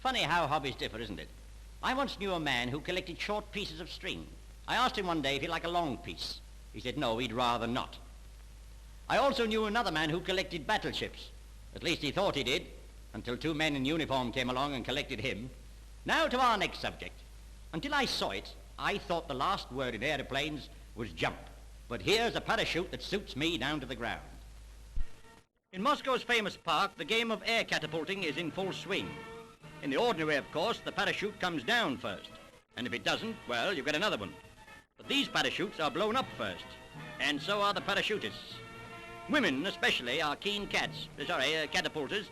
funny how hobbies differ, isn't it? I once knew a man who collected short pieces of string. I asked him one day if he'd like a long piece. He said no, he'd rather not. I also knew another man who collected battleships. At least he thought he did, until two men in uniform came along and collected him. Now to our next subject. Until I saw it, I thought the last word in aeroplanes was jump. But here's a parachute that suits me down to the ground. In Moscow's famous park, the game of air catapulting is in full swing. In the ordinary way, of course, the parachute comes down first. And if it doesn't, well, you get another one. But these parachutes are blown up first. And so are the parachutists. Women, especially, are keen catapulters.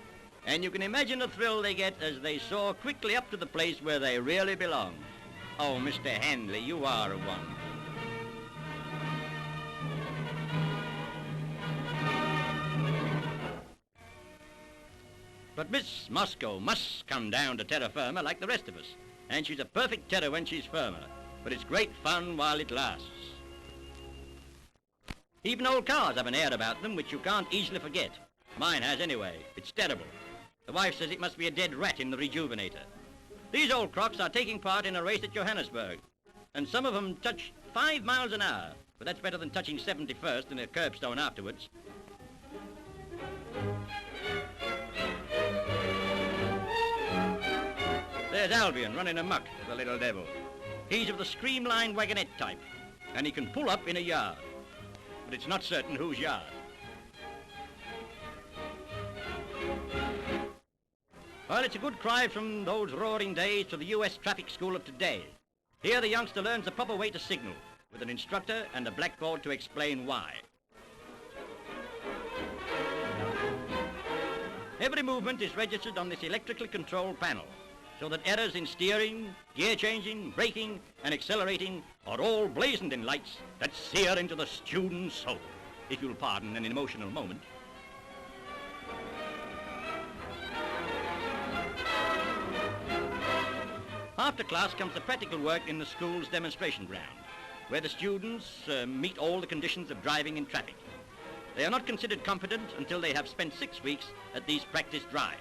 And you can imagine the thrill they get as they soar quickly up to the place where they really belong. Oh, Mr. Handley, you are a one. But Miss Moscow must come down to terra firma like the rest of us. And she's a perfect terror when she's firmer. But it's great fun while it lasts. Even old cars have an air about them which you can't easily forget. Mine has anyway. It's terrible. The wife says it must be a dead rat in the rejuvenator. These old crocs are taking part in a race at Johannesburg. And some of them touch 5 miles an hour. But that's better than touching 71st in a curbstone afterwards. There's Albion running amok, the little devil. He's of the streamlined wagonette type, and he can pull up in a yard. But it's not certain whose yard. Well, it's a good cry from those roaring days to the U.S. traffic school of today. Here the youngster learns the proper way to signal, with an instructor and a blackboard to explain why. Every movement is registered on this electrically controlled panel, so that errors in steering, gear changing, braking, and accelerating are all blazoned in lights that sear into the student's soul, if you'll pardon an emotional moment. After class comes the practical work in the school's demonstration ground, where the students meet all the conditions of driving in traffic. They are not considered competent until they have spent 6 weeks at these practice drives.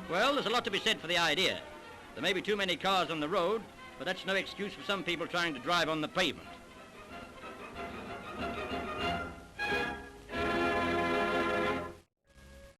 Well, there's a lot to be said for the idea. There may be too many cars on the road, but that's no excuse for some people trying to drive on the pavement.